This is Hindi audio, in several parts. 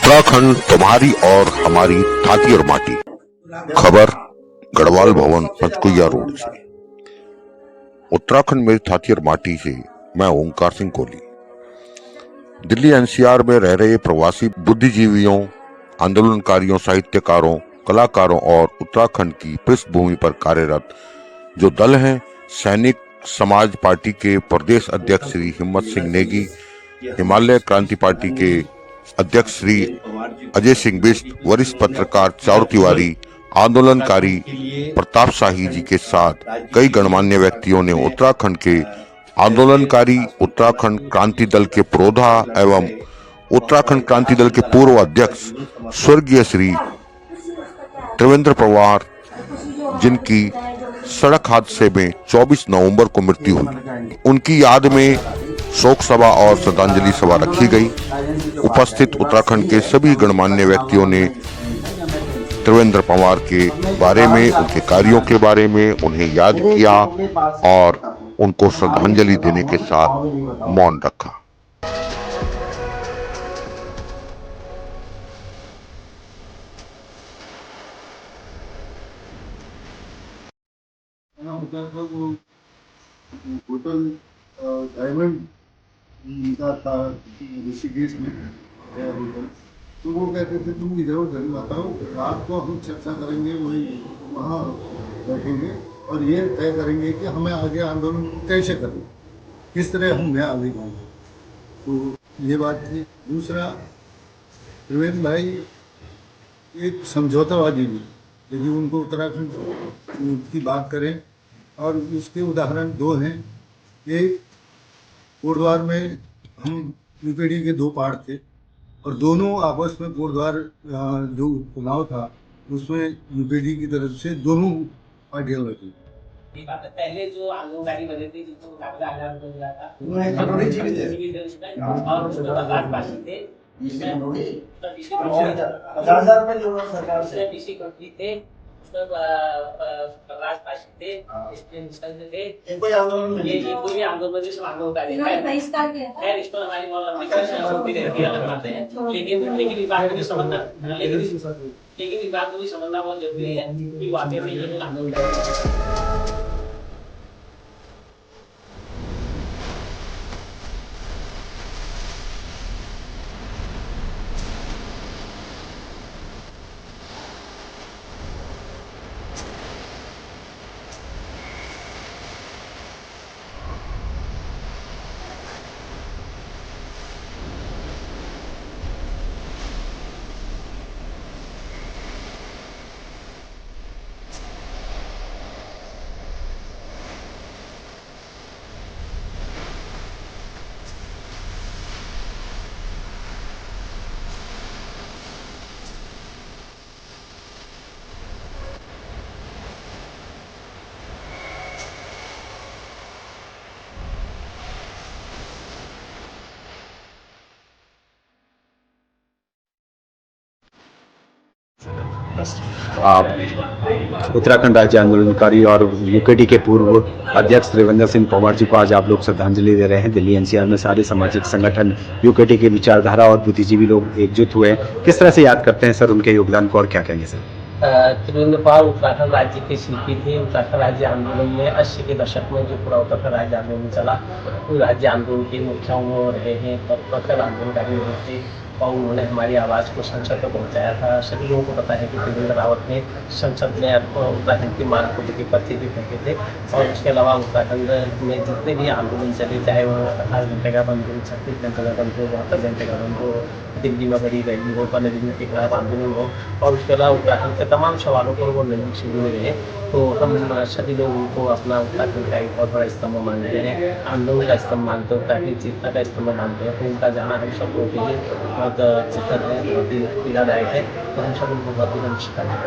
उत्तराखंड तुम्हारी और हमारी थाती और माटी। खबर गढ़वाल भवन पंचकुइया रोड से। उत्तराखंड मेरी थाती और माटी से मैं ओंकार सिंह कोहली। दिल्ली एनसीआर में रह रहे प्रवासी बुद्धिजीवियों, आंदोलनकारियों, साहित्यकारों, कलाकारों और उत्तराखंड की पृष्ठभूमि पर कार्यरत जो दल हैं, सैनिक समाज पार्टी के प्रदेश अध्यक्ष श्री हिम्मत सिंह नेगी, हिमालय क्रांति पार्टी के अध्यक्ष श्री अजय सिंह बिष्ट, वरिष्ठ पत्रकार चारू तिवारी, आंदोलनकारी प्रताप शाही जी के साथ कई गणमान्य व्यक्तियों ने उत्तराखंड के आंदोलनकारी, उत्तराखंड क्रांति दल के प्रोधा एवं उत्तराखंड क्रांति दल के पूर्व अध्यक्ष स्वर्गीय श्री त्रिवेंद्र पवार, जिनकी सड़क हादसे में 24 नवंबर को मृत्यु हुई, उनकी याद में शोक सभा और श्रद्धांजलि सभा रखी गई। उपस्थित उत्तराखंड के सभी गणमान्य व्यक्तियों ने त्रिवेंद्र पवार के बारे में, उनके कार्यों के बारे में उन्हें याद किया और उनको श्रद्धांजलि देने के साथ मौन रखा। होटल डायमंड का था ऋषिकेश में होटल, तो वो कहते थे तुम इधर उधर बताओ, रात को हम चर्चा करेंगे, वही वहाँ बैठेंगे और ये तय करेंगे कि हमें आगे आंदोलन कैसे करना, किस तरह हम यहाँ आगे बढ़ेंगे। तो ये बात थी। दूसरा, त्रिवेंद्र भाई एक समझौतावादी भी, यदि उनको उत्तराखंड की बात करें और उसके उदाहरण दो हैं। एक, कोटद्वार में हम यूपीडी के दो पार्ट थे और दोनों आपस में कोटद्वार जो चुनाव था उसमें यूपीडी की तरफ से दोनों पार्टियां लड़ी। पहले जो आंदोलनकारी बने थे, जिनको आजाद हो गया था, और उसमें राजपाशी थे, थे, राजपाशी थे, थे, ये कोई भी आंदोलन सब आंदोलनकारी है। इस पर हमारी लेकिन विभाग को भी समझना, लेकिन विभाग को भी समझना बहुत जरूरी है कि वाकई में ये आंदोलन आप उत्तराखंड राज्य आंदोलनकारी और यूकेडी के पूर्व अध्यक्ष त्रिवेंद्र सिंह पवार जी को आज आप लोग श्रद्धांजलि दे रहे हैं। दिल्ली एनसीआर में सारे सामाजिक संगठन, यूकेडी के विचारधारा और बुद्धिजीवी लोग एकजुट हुए हैं। किस तरह से याद करते हैं सर उनके योगदान को और क्या कहेंगे सर? त्रिवेंद्र पवार उत्तराखंड राज्य के शिल्पी थे। उत्तराखंड राज्य आंदोलन में 80 के दशक में जो पूरा उत्तराखंड राज्य आंदोलन चला, वो राज्य आंदोलन के मुख्य रहे हैं। उत्तराखंड आंदोलनकारी थे और उन्होंने हमारी आवाज़ को संसद तक पहुँचाया था। सभी लोगों को पता है कि त्रिवेंद्र रावत ने संसद में उत्तराखंड की मांग को लेकर पत्र भी फेंके थे। और उसके अलावा उत्तराखंड में जितने भी आंदोलन चले, चाहे वो 18 घंटे का बंद हो, 36 घंटे का बंद हो, 72 घंटे का बंद हो, दिल्ली में बड़ी रैली हो, पनडुब्बी के खिलाफ आंदोलन हो, और उसके अलावा उत्तराखंड के तमाम सवालों पर वो नजदीक से जुड़े रहे। तो हम सभी लोग उनको अपना उत्तराखंड का एक बहुत बड़ा स्तंभ मानते हैं, आंदोलन का स्तंभ मानते हैं, उत्तराखंड चेतना का स्तंभ मानते हैं। तो उनका जाना हम सब लोगों के लिए बहुत चिंतन है, बहुत ही पीड़ादायक है। तो हम सब उनको बहुत ही नमस्कार हैं।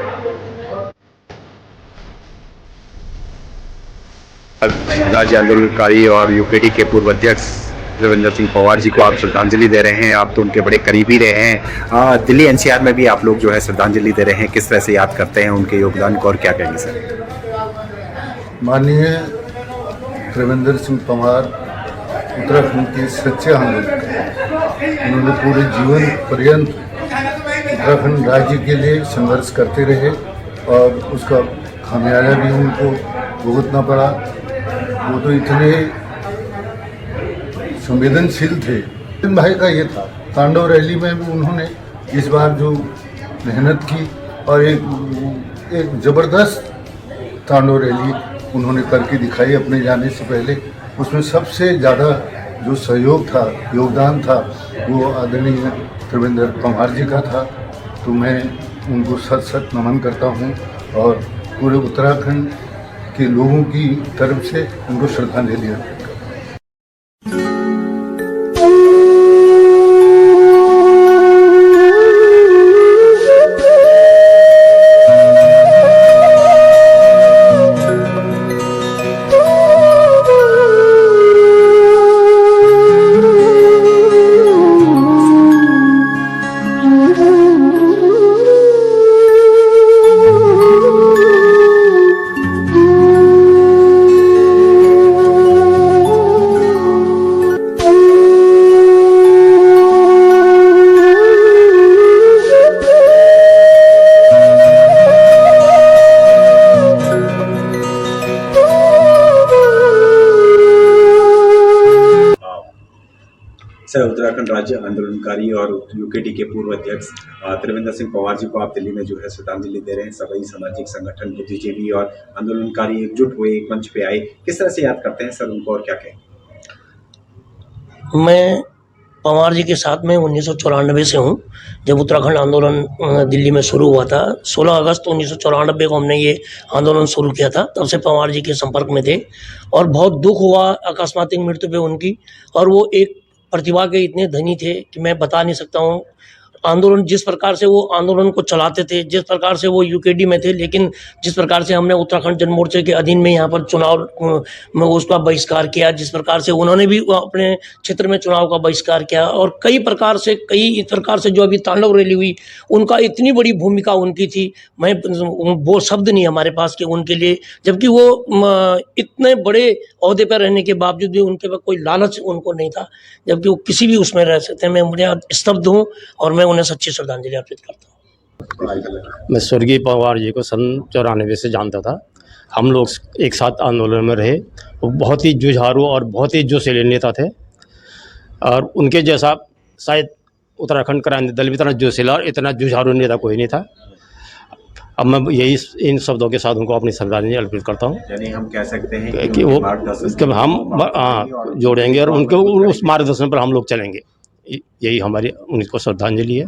राज्य आंदोलनकारी और यूकेडी के पूर्व अध्यक्ष त्रिवेंद्र सिंह पवार जी को आप श्रद्धांजलि दे रहे हैं। आप तो उनके बड़े करीबी रहे हैं। दिल्ली एनसीआर में भी आप लोग जो है श्रद्धांजलि दे रहे हैं। किस तरह से याद करते हैं उनके योगदान को और क्या कहेंगे सर? माननीय त्रिवेंद्र सिंह पवार उत्तराखंड के सच्चे आंदोलनकारी, उन्होंने पूरे जीवन पर्यंत उत्तराखंड राज्य के लिए संघर्ष करते रहे और उसका खामियाजा भी उनको भुगतना पड़ा। वो तो इतने संवेदनशील थे। भाई का ये था, तांडव रैली में भी उन्होंने इस बार जो मेहनत की और एक ज़बरदस्त तांडव रैली उन्होंने करके दिखाई अपने जाने से पहले। उसमें सबसे ज़्यादा जो सहयोग था, योगदान था, वो आदरणीय त्रिवेंद्र पंवार जी का था। तो मैं उनको सत सत नमन करता हूँ और पूरे उत्तराखंड के लोगों की तरफ से उनको श्रद्धांजलि अर्पित करता हूँ। सर, उत्तराखंड राज्य आंदोलनकारी और यूकेटी के पूर्व अध्यक्ष त्रिवेंद्र सिंह पंवार जी को आप दिल्ली में जो है श्रद्धांजलि दे रहे हैं। सभी सामाजिक संगठन, बुद्धिजीवी और आंदोलनकारी एकजुट हुए एक मंच पे आए, किस तरह से याद करते हैं सर उनको और क्या कहें? मैं पंवार जी के साथ में 1994 से हूँ। जब उत्तराखंड आंदोलन दिल्ली में शुरू हुआ था, 16 अगस्त 1994 को हमने ये आंदोलन शुरू किया था। तब से पंवार जी के संपर्क में थे और बहुत दुख हुआ अकस्मात मृत्यु पे उनकी। और वो एक प्रतिभा के इतने धनी थे कि मैं बता नहीं सकता हूँ। आंदोलन जिस प्रकार से वो आंदोलन को चलाते थे, जिस प्रकार से वो यूकेडी में थे, लेकिन जिस प्रकार से हमने उत्तराखंड जन मोर्चे के अधीन में यहाँ पर चुनाव में उसका बहिष्कार किया, जिस प्रकार से उन्होंने भी अपने क्षेत्र में चुनाव का बहिष्कार किया और कई प्रकार से जो अभी तांडव रैली हुई, उनका इतनी बड़ी भूमिका उनकी थी। मैं वो शब्द नहीं हमारे पास कि उनके लिए, जबकि वो इतने बड़े ओहदे पर रहने के बावजूद भी उनके पास कोई लालच उनको नहीं था, जबकि वो किसी भी उसमें रह सकते हैं। मैं मुझे स्तब्ध हूँ और मैं उन्हें सच्ची श्रद्धांजलि अर्पित करता हूँ। मैं स्वर्गीय पंवार जी को सन 94 से जानता था। हम लोग एक साथ आंदोलन में रहे। वो बहुत ही जुझारू और बहुत ही जोशीले नेता थे और उनके जैसा शायद उत्तराखंड क्रांति दल में इतना जोशीला और इतना जुझारू नेता कोई नहीं था। अब मैं यही इन शब्दों के साथ उनको अपनी श्रद्धांजलि अर्पित करता हूँ। यानी हम कह सकते हैं कि वो हम जोड़ेंगे और उनके उस मार्गदर्शन पर हम लोग चलेंगे। यही हमारी उनको श्रद्धांजलि है।